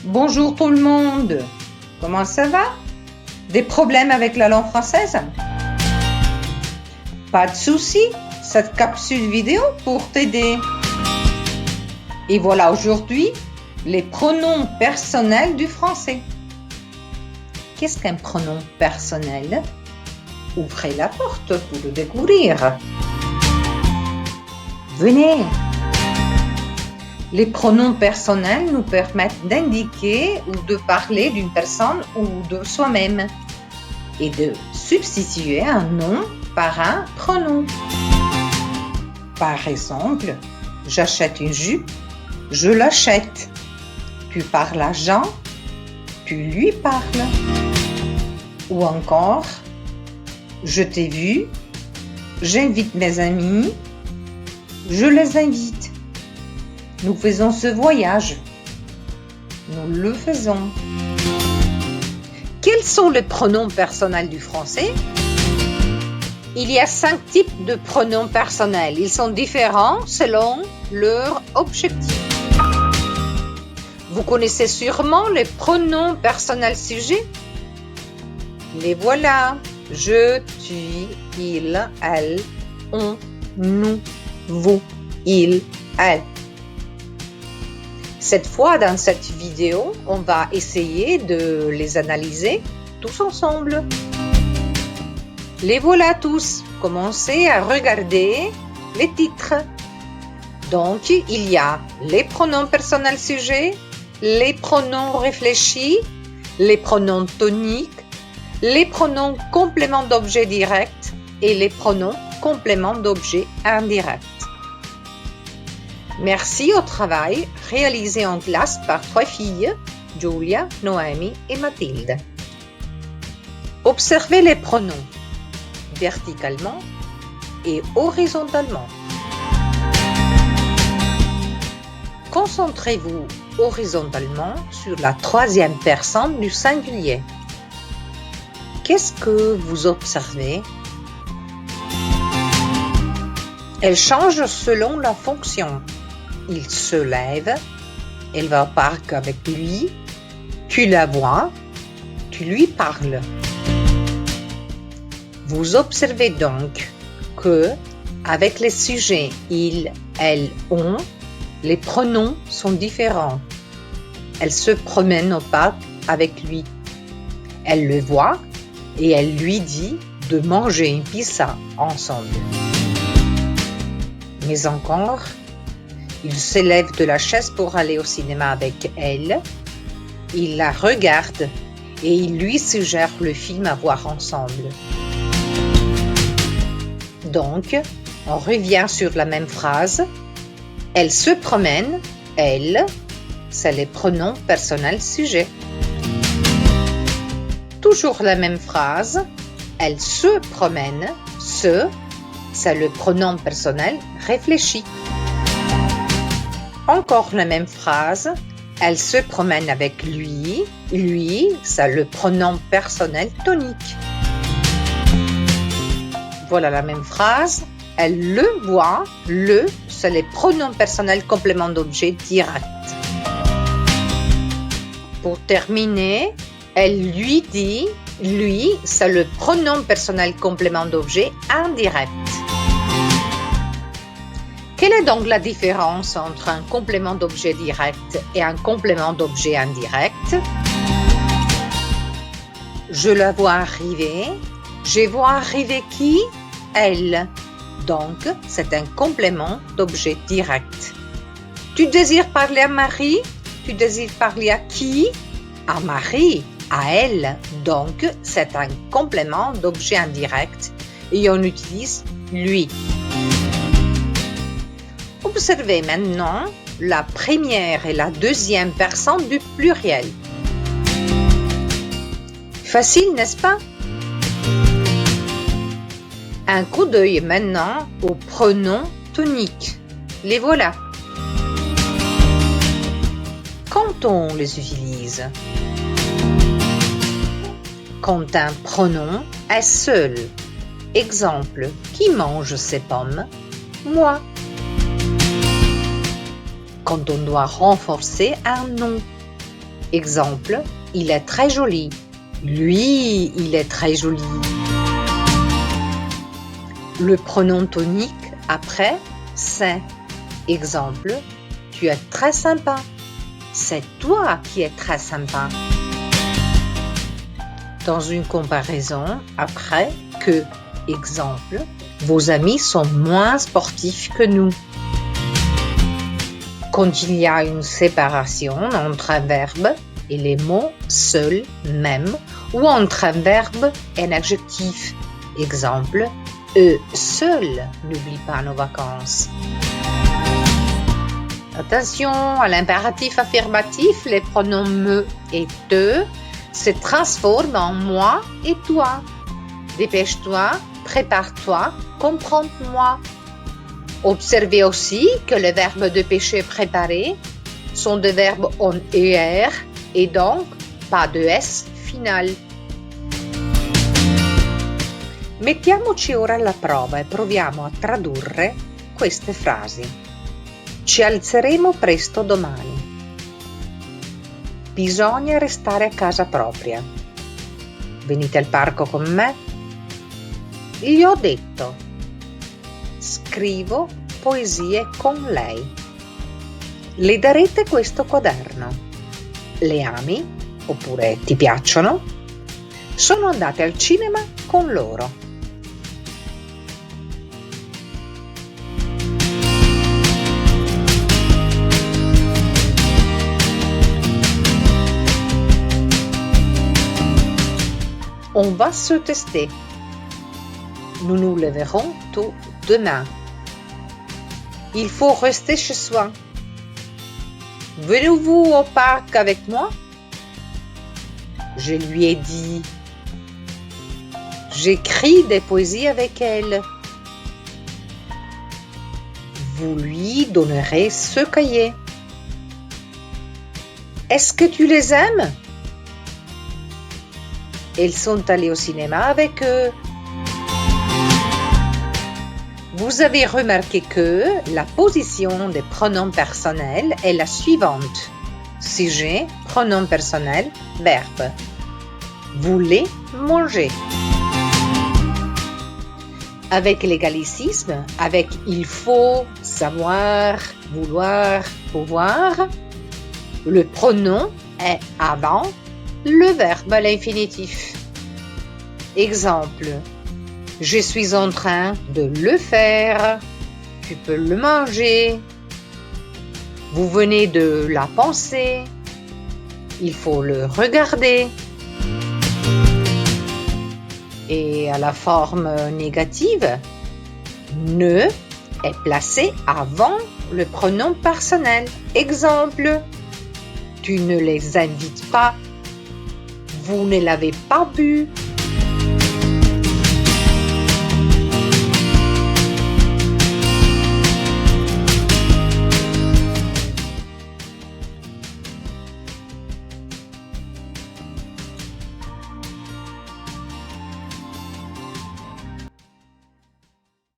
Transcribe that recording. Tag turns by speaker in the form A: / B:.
A: Bonjour tout le monde, comment ça va? Des problèmes avec la langue française? Pas de souci, cette capsule vidéo pour t'aider. Et voilà aujourd'hui les pronoms personnels du français. Qu'est-ce qu'un pronom personnel? Ouvrez la porte pour le découvrir. Venez! Les pronoms personnels nous permettent d'indiquer ou de parler d'une personne ou de soi-même et de substituer un nom par un pronom. Par exemple, j'achète une jupe, je l'achète. Tu parles à Jean, tu lui parles. Ou encore, je t'ai vu, j'invite mes amis, je les invite. Nous faisons ce voyage. Nous le faisons. Quels sont les pronoms personnels du français? Il y a 5 types de pronoms personnels. Ils sont différents selon leur objectif. Vous connaissez sûrement les pronoms personnels sujets. Les voilà. Je, tu, il, elle, on, nous, vous, il, elle. Cette fois, dans cette vidéo, on va essayer de les analyser tous ensemble. Les voilà tous. Commencez à regarder les titres. Donc, il y a les pronoms personnels sujets, les pronoms réfléchis, les pronoms toniques, les pronoms compléments d'objet direct et les pronoms compléments d'objet indirect. Merci au travail réalisé en classe par 3 filles, Giulia, Noémie et Mathilde. Observez les pronoms verticalement et horizontalement. Concentrez-vous horizontalement sur la 3e personne du singulier. Qu'est-ce que vous observez? Elle change selon la fonction. Il se lève, elle va au parc avec lui, tu la vois, tu lui parles. Vous observez donc que, avec les sujets il, elle, on, les pronoms sont différents. Elle se promène au parc avec lui. Elle le voit et elle lui dit de manger une pizza ensemble. Mais encore, il se lève de la chaise pour aller au cinéma avec elle. Il la regarde et il lui suggère le film à voir ensemble. Donc, on revient sur la même phrase. Elle se promène, elle, c'est les pronoms personnels sujets. Toujours la même phrase. Elle se promène, se, c'est le pronom personnel réfléchi. Encore la même phrase. Elle se promène avec lui. Lui, c'est le pronom personnel tonique. Voilà la même phrase. Elle le voit. Le, c'est les pronoms personnels complément d'objet direct. Pour terminer, elle lui dit. Lui, c'est le pronom personnel complément d'objet indirect. Quelle est donc la différence entre un complément d'objet direct et un complément d'objet indirect? Je la vois arriver. Je vois arriver qui? Elle. Donc, c'est un complément d'objet direct. Tu désires parler à Marie? Tu désires parler à qui? À Marie, à elle. Donc, c'est un complément d'objet indirect et on utilise lui. Observez maintenant la première et la 2e personne du pluriel. Facile, n'est-ce pas? Un coup d'œil maintenant aux pronoms toniques. Les voilà. Quand on les utilise? Quand un pronom est seul. Exemple, qui mange ces pommes? Moi. Quand on doit renforcer un nom. Exemple, il est très joli. Lui, il est très joli. Le pronom tonique après, c'est. Exemple, tu es très sympa. C'est toi qui es très sympa. Dans une comparaison, après, que. Exemple, vos amis sont moins sportifs que nous. Quand il y a une séparation entre un verbe et les mots seul, même, ou entre un verbe et un adjectif. Exemple, eux seuls n'oublient pas nos vacances. Attention, à l'impératif affirmatif, les pronoms me et te se transforment en moi et toi. Dépêche-toi, prépare-toi, comprends-moi. Observez aussi que les verbes de pêcher préparer sont des verbes en ER e donc pas de S final. Mettiamoci ora alla prova e proviamo a tradurre queste frasi. Ci alzeremo presto domani. Bisogna restare a casa propria. Venite al parco con me? Gli ho detto. Scrivo poesie con lei. Le darete questo quaderno? Le ami? Oppure ti piacciono? Sono andate al cinema con loro. On va se tester. Nous nous le verrons tôt demain. Il faut rester chez soi. Venez-vous au parc avec moi? Je lui ai dit. J'écris des poésies avec elle. Vous lui donnerez ce cahier. Est-ce que tu les aimes? Elles sont allées au cinéma avec eux. Vous avez remarqué que la position des pronoms personnels est la suivante. Sujet, pronom personnel, verbe. Voulez manger. Avec les gallicismes, avec il faut, savoir, vouloir, pouvoir, le pronom est avant le verbe à l'infinitif. Exemple, je suis en train de le faire, tu peux le manger, vous venez de la penser, il faut le regarder. Et à la forme négative, ne est placé avant le pronom personnel. Exemple, tu ne les invites pas. Vous ne l'avez pas bu.